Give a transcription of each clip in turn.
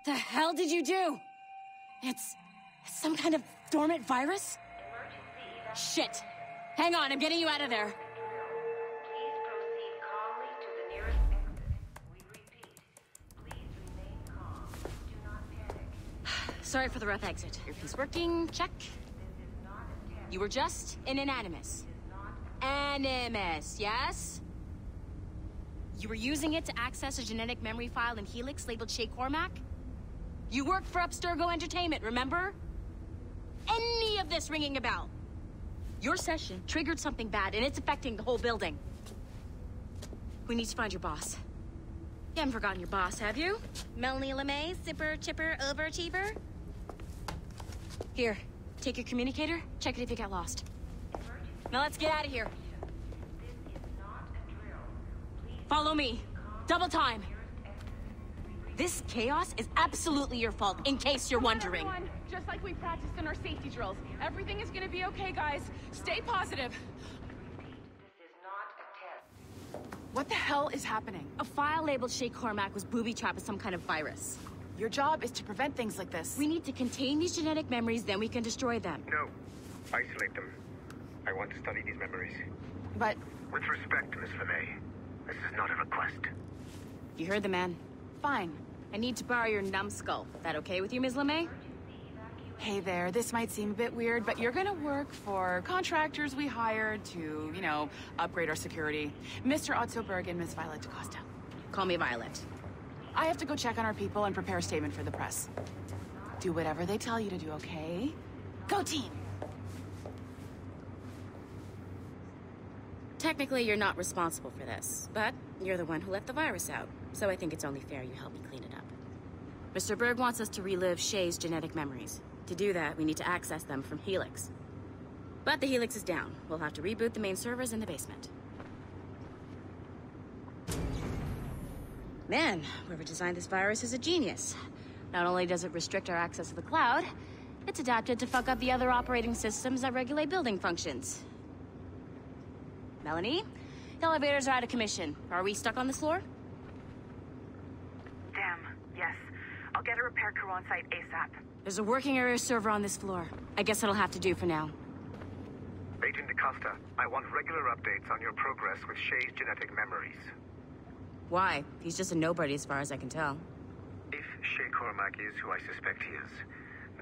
The hell did you do? It's some kind of dormant virus? Shit. Hang on, I'm getting you out of there. Please proceed calmly to the nearest exit. We repeat, please remain calm. Do not panic. Sorry for the rough exit. Earpiece working, check. This is not a test. You were just in an animus. Animus, yes? You were using it to access a genetic memory file in Helix labeled Shay Cormac? You worked for Abstergo Entertainment, remember? Any of this ringing a bell? Your session triggered something bad, and it's affecting the whole building. We need to find your boss. You haven't forgotten your boss, have you? Melanie LeMay, zipper, chipper, overachiever? Here, take your communicator, check it if you get lost. Now let's get out of here. This is not a drill. Please Follow me. Double time. This chaos is absolutely your fault, in case you're wondering. Everyone, just like we practiced in our safety drills. Everything is gonna be okay, guys. Stay positive. This is not a test. What the hell is happening? A file labeled Shay Cormac was booby-trapped with some kind of virus. Your job is to prevent things like this. We need to contain these genetic memories, then we can destroy them. No. Isolate them. I want to study these memories. But With respect, Miss LeMay, this is not a request. You heard the man. fine. I need to borrow your numbskull. That okay with you, Ms. LeMay? Hey there, this might seem a bit weird, but you're gonna work for contractors we hired to, you know, upgrade our security. Mr. Ottoberg and Miss Violet DaCosta. Call me Violet. I have to go check on our people and prepare a statement for the press. Do whatever they tell you to do, okay? Go team! Technically, you're not responsible for this, but you're the one who let the virus out, so I think it's only fair you help me clean it up. Mr. Berg wants us to relive Shay's genetic memories. To do that, we need to access them from Helix. But the Helix is down. We'll have to reboot the main servers in the basement. Man, whoever designed this virus is a genius. Not only does it restrict our access to the cloud, it's adapted to fuck up the other operating systems that regulate building functions. Melanie? The elevators are out of commission. Are we stuck on this floor? Damn, yes. I'll get a repair crew on site ASAP. There's a working area server on this floor. I guess that'll have to do for now. Agent DaCosta, I want regular updates on your progress with Shay's genetic memories. Why? He's just a nobody as far as I can tell. If Shay Cormac is who I suspect he is,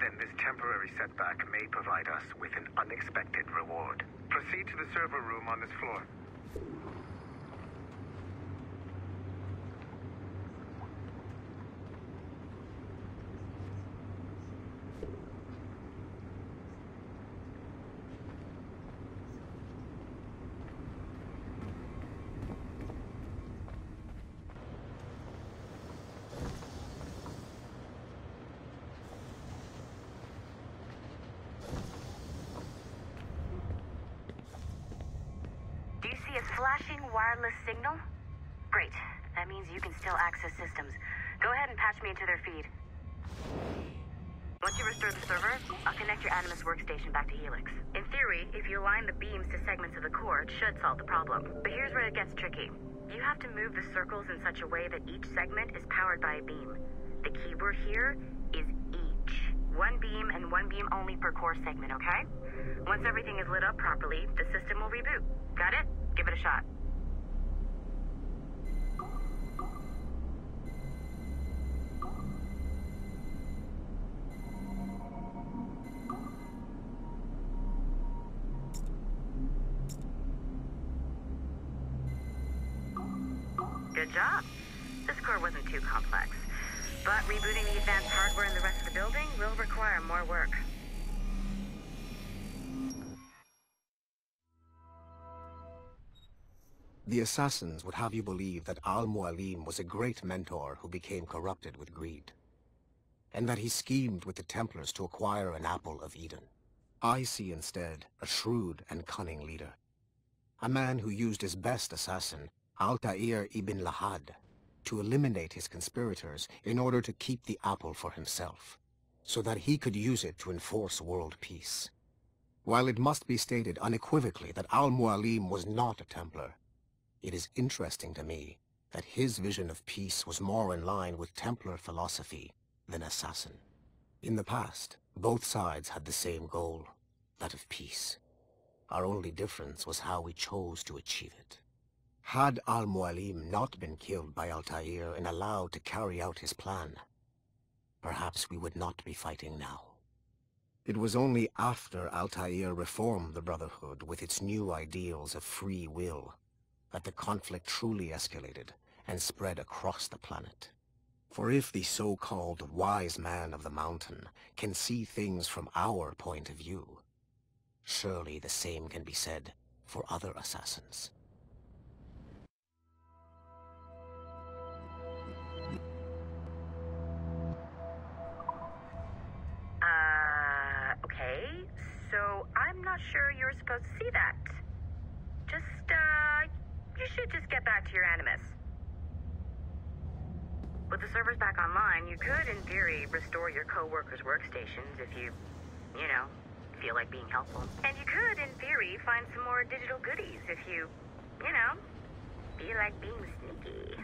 then this temporary setback may provide us with an unexpected reward. Proceed to the server room on this floor. Do you see a flashing wireless signal? Great. That means you can still access systems. Go ahead and patch me into their feed. Once you restore the server, I'll connect your Animus workstation back to Helix. In theory, if you align the beams to segments of the core, it should solve the problem. But here's where it gets tricky. You have to move the circles in such a way that each segment is powered by a beam. The keyword here is each. One beam and one beam only per core segment, okay? Once everything is lit up properly, the system will reboot. Got it? Give it a shot. Good job. This core wasn't too complex. But rebooting the advanced hardware in the rest of the building will require more work. The assassins would have you believe that Al-Mualim was a great mentor who became corrupted with greed, and that he schemed with the Templars to acquire an apple of Eden. I see instead a shrewd and cunning leader, a man who used his best assassin, Altair ibn Lahad, to eliminate his conspirators in order to keep the apple for himself, so that he could use it to enforce world peace. While it must be stated unequivocally that Al-Mualim was not a Templar, it is interesting to me that his vision of peace was more in line with Templar philosophy than assassin. In the past, both sides had the same goal, that of peace. Our only difference was how we chose to achieve it. Had Al-Mualim not been killed by Altair and allowed to carry out his plan, perhaps we would not be fighting now. It was only after Altair reformed the Brotherhood with its new ideals of free will that the conflict truly escalated and spread across the planet. For if the so-called wise man of the mountain can see things from our point of view, surely the same can be said for other assassins. Okay. So I'm not sure you're supposed to see that. You should just get back to your Animus. With the servers back online, you could, in theory, restore your co-workers' workstations if you feel like being helpful. And you could, in theory, find some more digital goodies if you feel like being sneaky.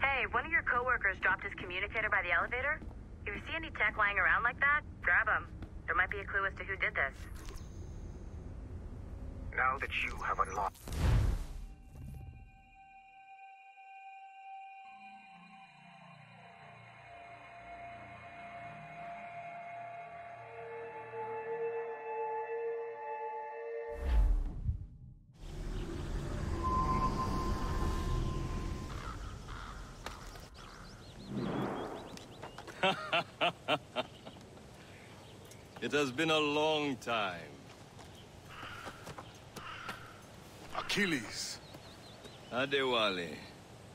Hey, one of your co-workers dropped his communicator by the elevator. If you see any tech lying around like that, grab them. There might be a clue as to who did this. Now that you have unlocked... It has been a long time. Achilles. Adewale,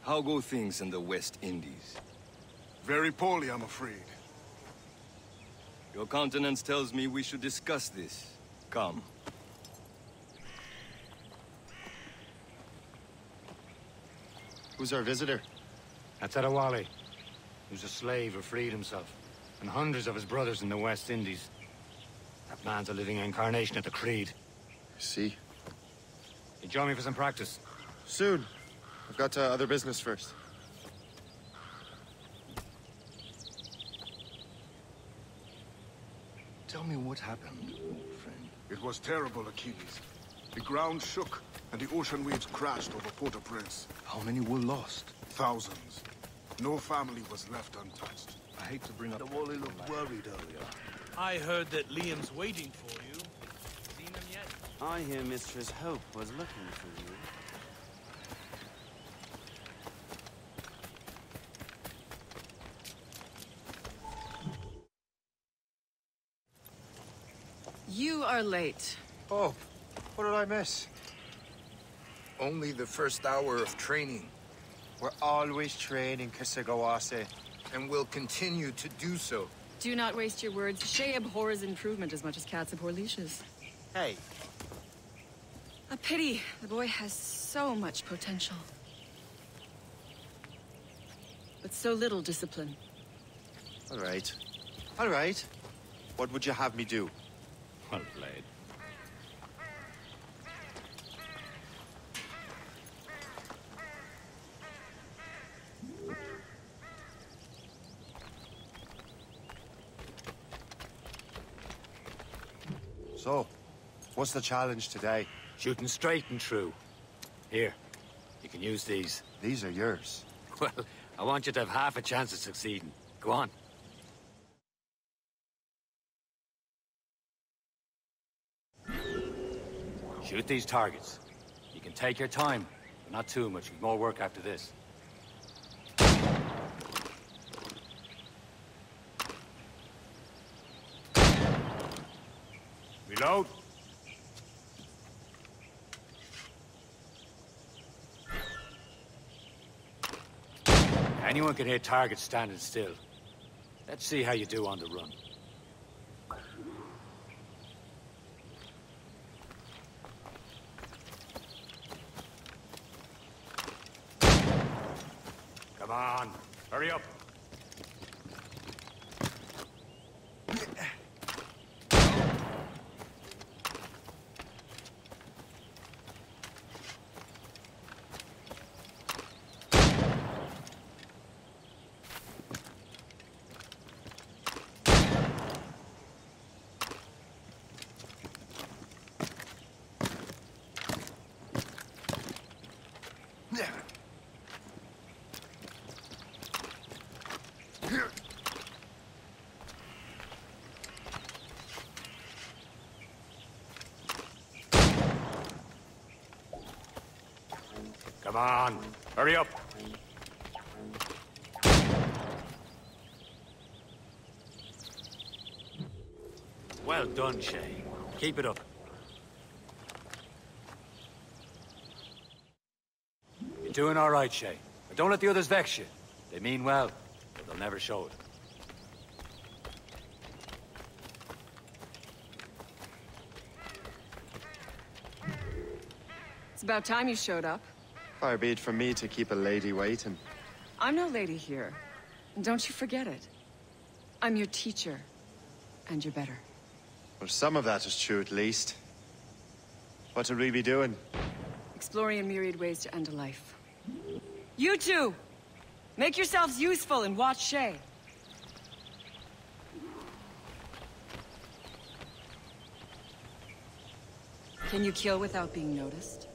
how go things in the West Indies? Very poorly, I'm afraid. Your countenance tells me we should discuss this. Come. Who's our visitor? That's Adewale. Who's a slave who freed himself, and hundreds of his brothers in the West Indies. That man's a living incarnation of the Creed. I see. You join me for some practice? Soon. I've got other business first. Tell me what happened, old friend. It was terrible, Achilles. The ground shook, and the ocean waves crashed over Port-au-Prince. How many were lost? Thousands. No family was left untouched. I hate to bring up... Adewale looked worried earlier. I heard that Liam's waiting for you. Seen him yet? I hear Mistress Hope was looking for you. You are late. Oh, what did I miss? Only the first hour of training. We're always training, Kisagawase. And will continue to do so. Do not waste your words. Shay abhors improvement as much as cats abhor leashes. Hey. A pity. The boy has so much potential. But so little discipline. All right. All right. What would you have me do? Well played. So, what's the challenge today? Shooting straight and true. Here, you can use these. These are yours. Well, I want you to have half a chance of succeeding. Go on. Shoot these targets. You can take your time, but not too much. We've more work after this. Reload. Anyone can hit targets standing still. Let's see how you do on the run. Come on, hurry up. Come on, hurry up. Well done, Shay. Keep it up. You're doing all right, Shay. But don't let the others vex you. They mean well, but they'll never show it. It's about time you showed up. Far be it from me to keep a lady waiting. I'm no lady here. And don't you forget it. I'm your teacher. And you're better. Well, some of that is true at least. What would we be doing? Exploring a myriad ways to end a life. You two! Make yourselves useful and watch Shay. Can you kill without being noticed?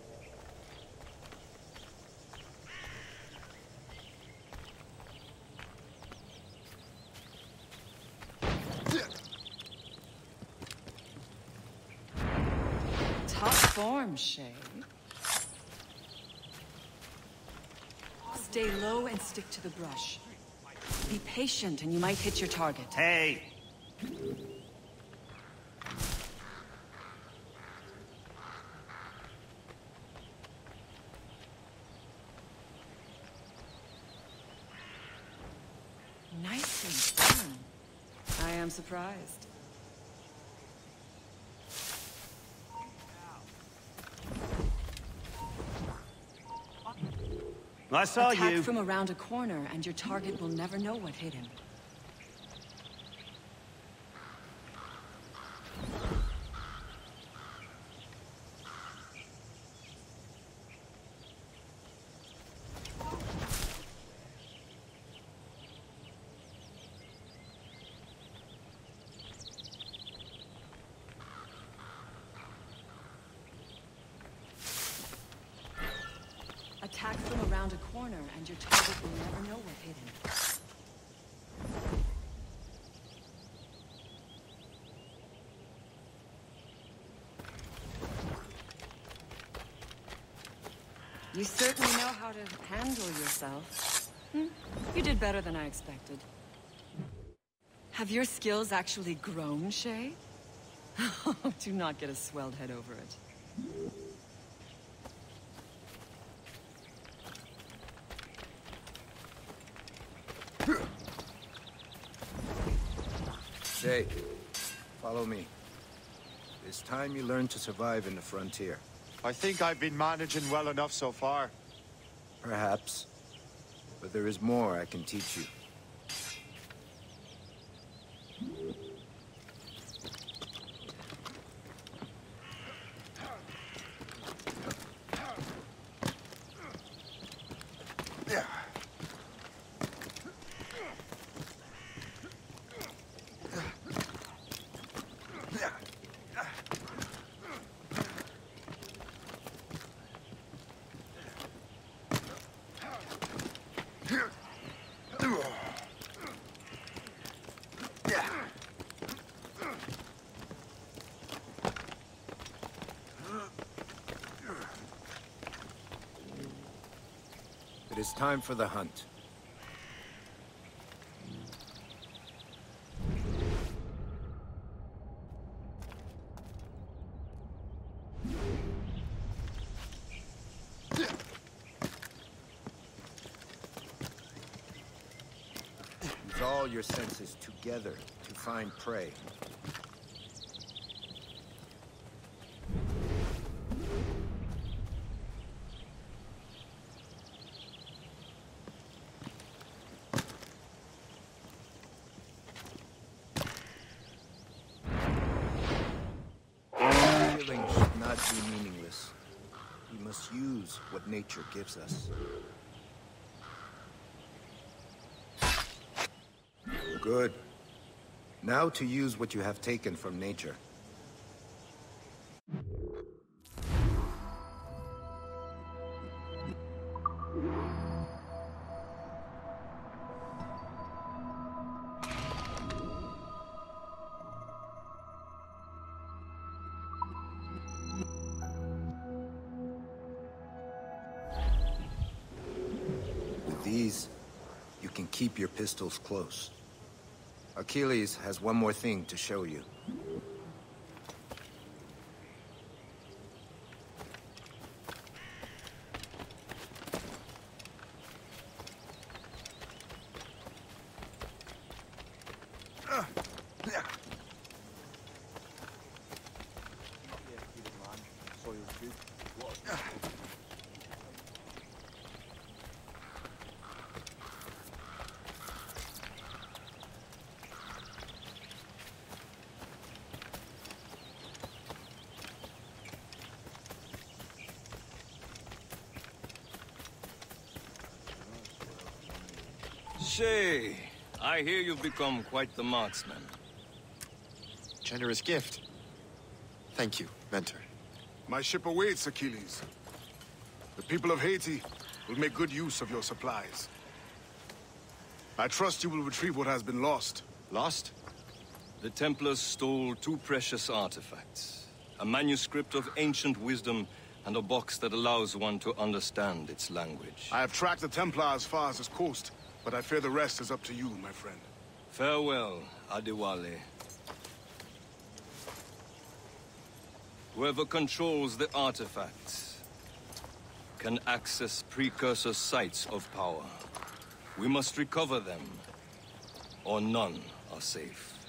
Tough form, Shay. Stay low and stick to the brush. Be patient and you might hit your target. Hey! Nicely done. I am surprised. I saw Attack you. from around a corner, and your target will never know what hit him. Attack from around a corner, and your target will never know what hit him. You certainly know how to handle yourself. You did better than I expected. Have your skills actually grown, Shay? Do not get a swelled head over it. Shay, follow me. It's time you learn to survive in the frontier. I think I've been managing well enough so far. Perhaps. But there is more I can teach you. It is time for the hunt. Use all your senses together to find prey. Killing should not be meaningless. We must use what nature gives us. Good. Now to use what you have taken from nature. With these, you can keep your pistols close. Achilles has one more thing to show you. Shay, I hear you've become quite the marksman. Generous gift. Thank you, Mentor. My ship awaits, Achilles. The people of Haiti will make good use of your supplies. I trust you will retrieve what has been lost. Lost? The Templars stole 2 precious artifacts. A manuscript of ancient wisdom and a box that allows one to understand its language. I have tracked the Templar as far as this coast, but I fear the rest is up to you, my friend. Farewell, Adewale. Whoever controls the artifacts can access precursor sites of power. We must recover them, or none are safe.